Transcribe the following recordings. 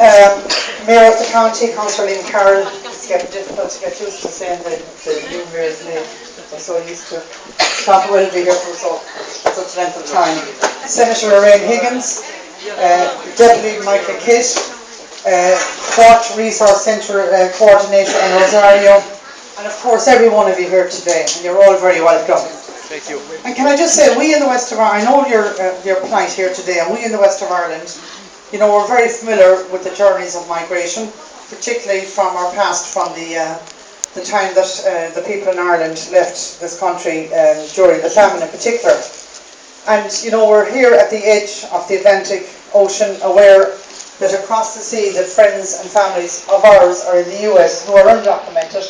Mayor of the County, Councillor Liam Carroll. It's getting difficult to get used to saying the new mayor's name. I'm so used to Tom will be here for such length of time. Senator Lorraine Higgins, Deputy Michael Kidd, Port Resource Centre Coordinator in Rosario, and of course every one of you here today, and you're all very welcome. Thank you. And can I just say, we in the West of Ireland, I know your plight here today, and we in the West of Ireland, you know, we're very familiar with the journeys of migration, particularly from our past, from the time that the people in Ireland left this country during the famine in particular. And you know, we're here at the edge of the Atlantic Ocean, aware that across the sea that friends and families of ours are in the US who are undocumented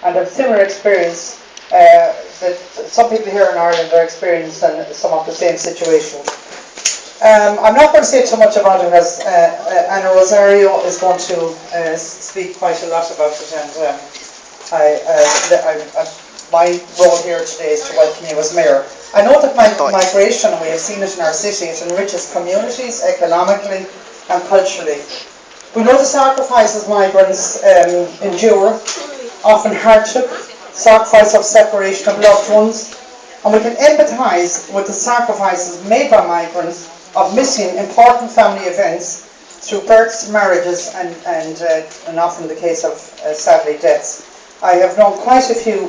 and have similar experience that some people here in Ireland are experiencing some of the same situation. I'm not going to say too much about it, as Anna Rosario is going to speak quite a lot about it, and my role here today is to welcome you as Mayor. I know that migration, we have seen it in our city, it enriches communities economically and culturally. We know the sacrifices migrants endure, often hardship, sacrifice of separation of loved ones, and we can empathise with the sacrifices made by migrants of missing important family events through births, marriages, and often the case of, sadly, deaths. I have known quite a few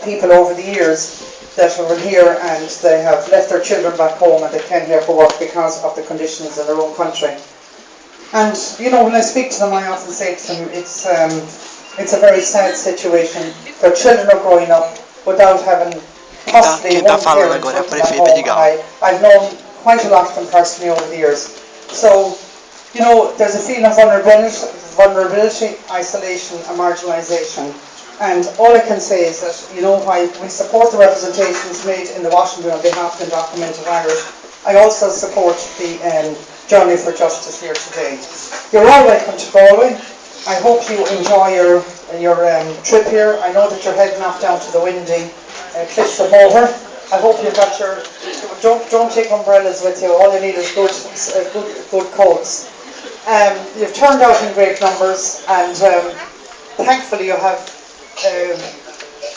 people over the years that are here and they have left their children back home and they came here for work because of the conditions in their own country. And, you know, when I speak to them, I often say to them, it's a very sad situation. Their children are growing up without having possibly one parent living at home. I've known quite a lot of them personally over the years. So, you know, there's a feeling of vulnerability, isolation and marginalisation. And all I can say is that, you know, while we support the representations made in the Washington on behalf of Undocumented Irish, I also support the Journey for Justice here today. You're all welcome to Galway. I hope you enjoy your trip here. I know that you're heading off down to the windy cliffs of Moher. I hope you've got your, don't take umbrellas with you, all you need is good coats. You've turned out in great numbers, and thankfully you have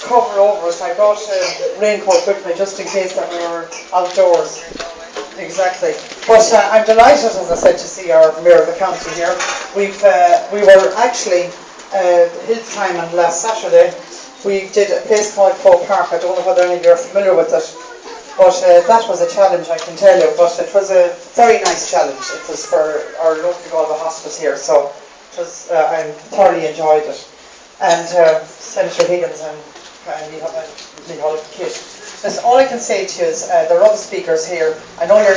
cover over us. I brought a raincoat with me just in case that we were outdoors. Exactly. But I'm delighted, as I said, to see our Mayor of the County here. We were actually his time on last Saturday. We did a place called Crow Park. I don't know whether any of you are familiar with it, but that was a challenge, I can tell you. But it was a very nice challenge. It was for our local Galway hospice here, so it was, I thoroughly enjoyed it. And Senator Higgins and Michael Kidd. Listen, all I can say to you is there are other speakers here. I know you're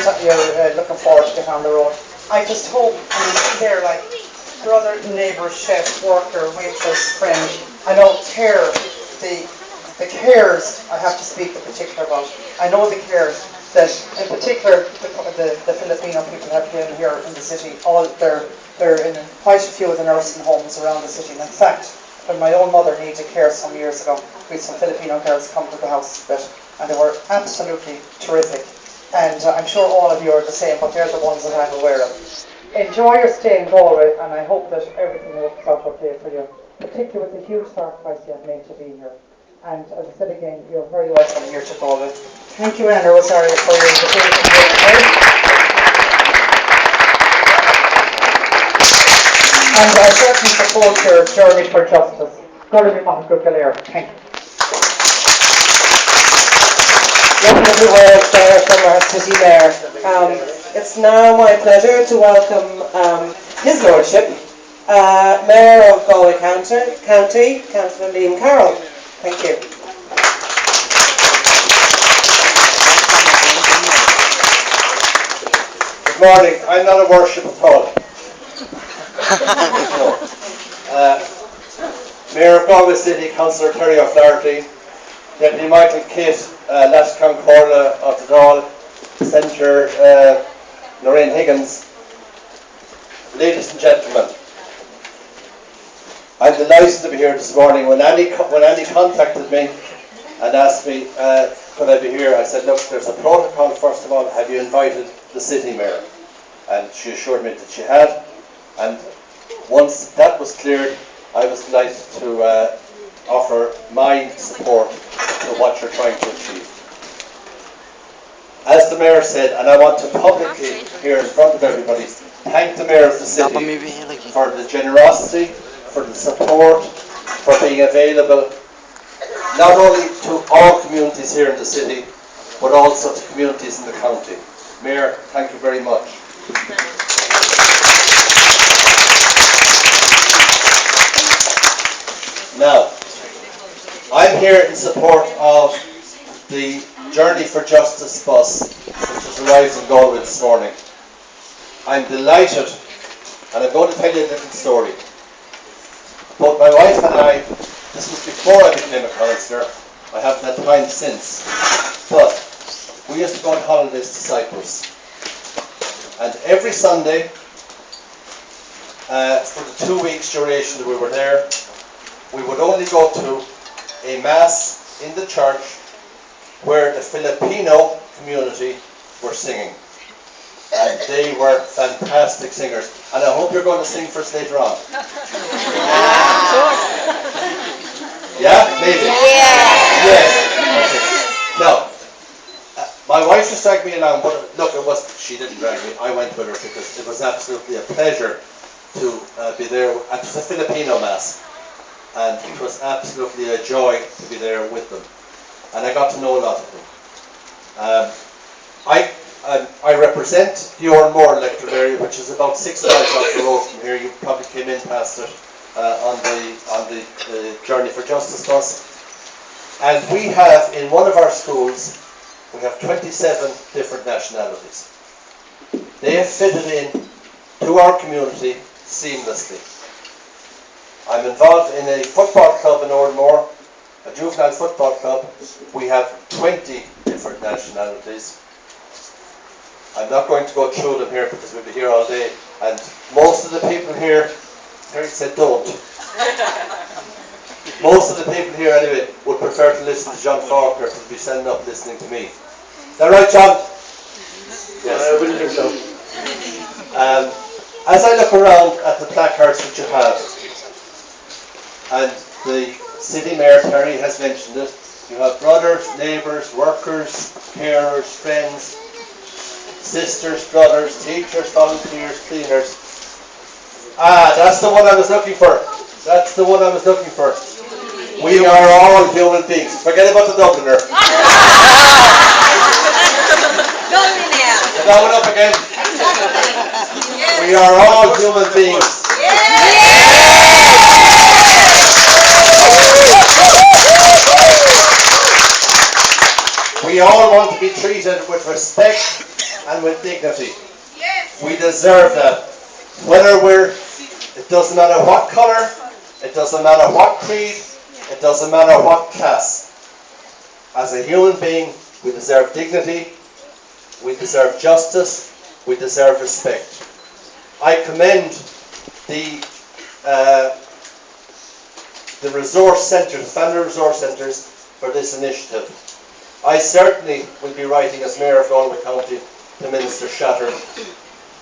looking forward to get on the road. I just hope, and you see there, like, your other neighbour, chef, worker, waitress, friend. I know care, the cares I have to speak in particular about. I know the cares that, in particular, the Filipino people have been here in the city. They're in quite a few of the nursing homes around the city. And in fact, when my own mother needed care some years ago, we had some Filipino girls come to the house, and they were absolutely terrific. And I'm sure all of you are the same, but they're the ones that I'm aware of. Enjoy your stay in Galway, and I hope that everything works out okay for you, particularly with the huge sacrifice you have made to be here. And as I said again, you're very welcome here to Galway. Thank you, Anna Rosario, for your invitation here today. And I certainly support your journey for justice. Thank you. Wonderful words there from our city mayor. It's now my pleasure to welcome His Lordship, Mayor of Galway County, Councillor Liam Carroll. Thank you. Good morning. I'm not a worship at all. Mayor of Galway City, Councillor Terry O'Flaherty, Deputy Michael Kidd, Lash Concorda of the Dáil, Senator Lorraine Higgins, ladies and gentlemen, I'm delighted to be here this morning. When Andy contacted me and asked me could I be here, I said, look, there's a protocol. First of all, have you invited the city mayor? And she assured me that she had. And once that was cleared, I was delighted to offer my support to what you're trying to achieve. As the Mayor said, and I want to publicly, here in front of everybody, thank the Mayor of the city for the generosity, for the support, for being available, not only to all communities here in the city, but also to communities in the county. Mayor, thank you very much. Now, I'm here in support of the Journey for Justice bus, which has arrived in Galway this morning. I'm delighted, and I'm going to tell you a little story. Both my wife and I, this was before I became a councillor, I haven't had time since, but we used to go on holidays to Cyprus. And every Sunday, for the 2 weeks duration that we were there, we would only go to a mass in the church where the Filipino community were singing. And they were fantastic singers. And I hope you're going to sing for us later on. Yeah? Maybe? Yeah. Yes. Okay. Now, my wife just dragged me along, but look, she didn't drag me. I went with her because it was absolutely a pleasure to be there. It was a Filipino mass. And it was absolutely a joy to be there with them. And I got to know a lot of them. I represent the Oranmore electoral area, which is about 6 miles off the road from here. You probably came in past it on the Journey for Justice bus. And we have, in one of our schools, we have 27 different nationalities. They have fitted in to our community seamlessly. I'm involved in a football club in Oranmore, a juvenile football club. We have 20 different nationalities. I'm not going to go through them here because we'll be here all day. And most of the people here, Terry said don't. Most of the people here anyway would prefer to listen to John Faulkner than to be standing up listening to me. Is that right, John? Yes. I wouldn't think so. As I look around at the placards that you have, and the City Mayor Terry has mentioned it, you have brothers, neighbours, workers, carers, friends, sisters, brothers, teachers, volunteers, cleaners. Ah, that's the one I was looking for. That's the one I was looking for. We are all human beings. Forget about the Dubliner. That one up again. We are all human beings. We all want to be treated with respect and with dignity. We deserve that. It doesn't matter what colour, it doesn't matter what creed, it doesn't matter what class. As a human being, we deserve dignity, we deserve justice, we deserve respect. I commend the resource centres, family resource centres, for this initiative. I certainly will be writing as Mayor of Galway County to Minister Shatter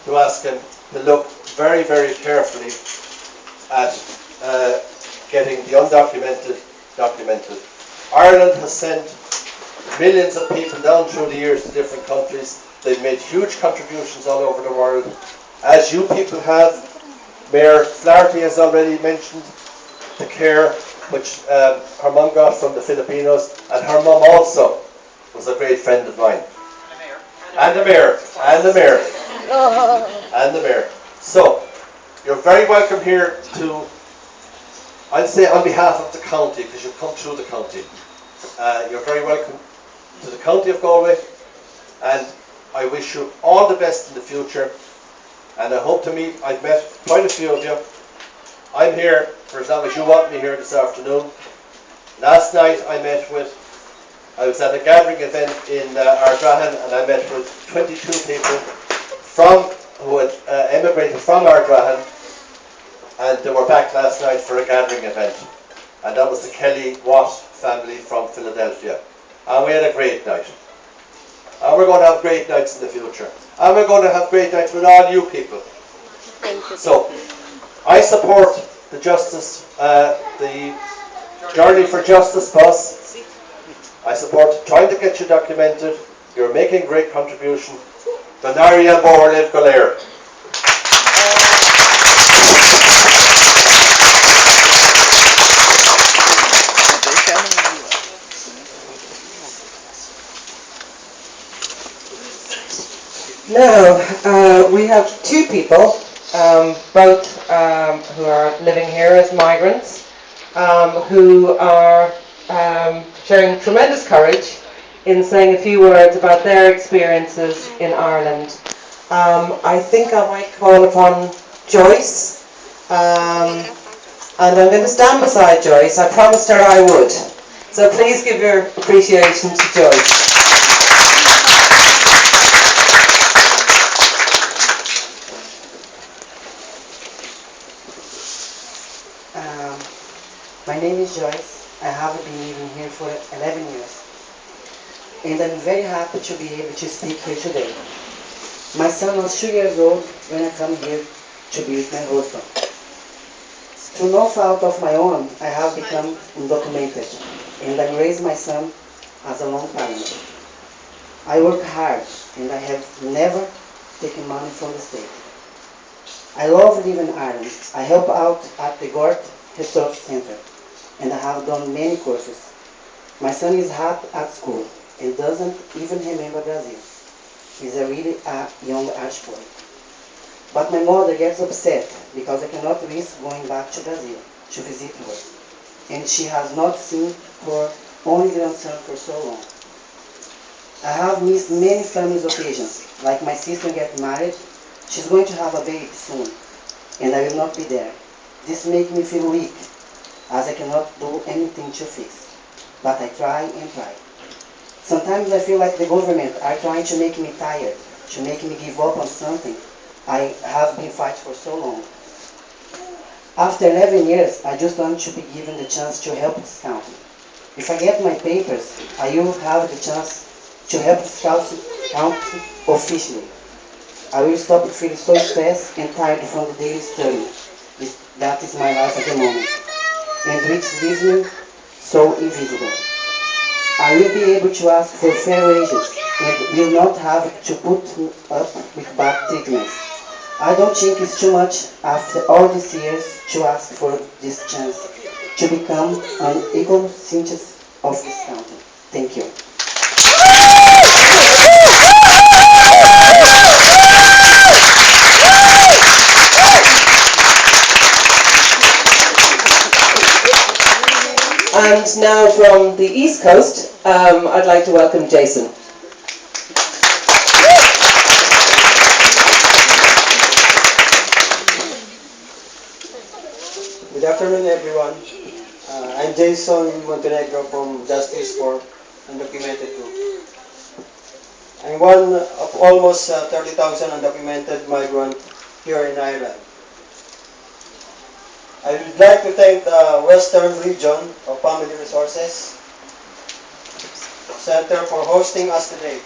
to ask him to look very, very carefully at getting the undocumented documented. Ireland has sent millions of people down through the years to different countries. They've made huge contributions all over the world. As you people have, Mayor Flaherty has already mentioned the care which her mum got from the Filipinos, and her mum also was a great friend of mine. And the mayor. So, you're very welcome here to, I'll say on behalf of the county, because you've come through the county. You're very welcome to the county of Galway, and I wish you all the best in the future. And I hope to meet, I've met quite a few of you. I'm here for as long as you want me here this afternoon. Last night I was at a gathering event in Ardrahan, and I met with 22 people who had emigrated from Ardrahan, and they were back last night for a gathering event. And that was the Kelly Watt family from Philadelphia. And we had a great night. And we're going to have great nights in the future. And we're going to have great nights with all you people. So, I support the the Journey for Justice bus. I support trying to get you documented. You're making a great contribution. Benaria Borlev Galer. Now, we have two people, both who are living here as migrants, who are showing tremendous courage in saying a few words about their experiences in Ireland. I think I might call upon Joyce, and I'm going to stand beside Joyce. I promised her I would. So please give your appreciation to Joyce. My name is Joyce. I have been living here for 11 years. And I'm very happy to be able to speak here today. My son was 2 years old when I come here to be with my husband. Through no fault of my own, I have become undocumented, and I raised my son as a lone parent. I work hard, and I have never taken money from the state. I love living in Ireland. I help out at the Gort Research Center, and I have done many courses. My son is happy at school and doesn't even remember Brazil. He's a really young arch boy. But my mother gets upset because I cannot risk going back to Brazil to visit her. And she has not seen her only grandson for so long. I have missed many family occasions, like my sister getting married. She's going to have a baby soon, and I will not be there. This makes me feel weak, as I cannot do anything to fix. But I try and try. Sometimes I feel like the government are trying to make me tired, to make me give up on something I have been fighting for so long. After 11 years, I just want to be given the chance to help this country. If I get my papers, I will have the chance to help this country officially. I will stop feeling so stressed and tired from the daily struggle. That is my life at the moment, and which leaves me so invisible. I will be able to ask for fair wages and will not have to put up with bad treatments. I don't think it's too much after all these years to ask for this chance to become an equal citizen of this country. Thank you. And now from the East Coast, I'd like to welcome Jason. Good afternoon, everyone. I'm Jason Montenegro from Justice for Undocumented Group. I'm one of almost 30,000 undocumented migrants here in Ireland. I would like to thank the Western Region of Family Resources Center for hosting us today.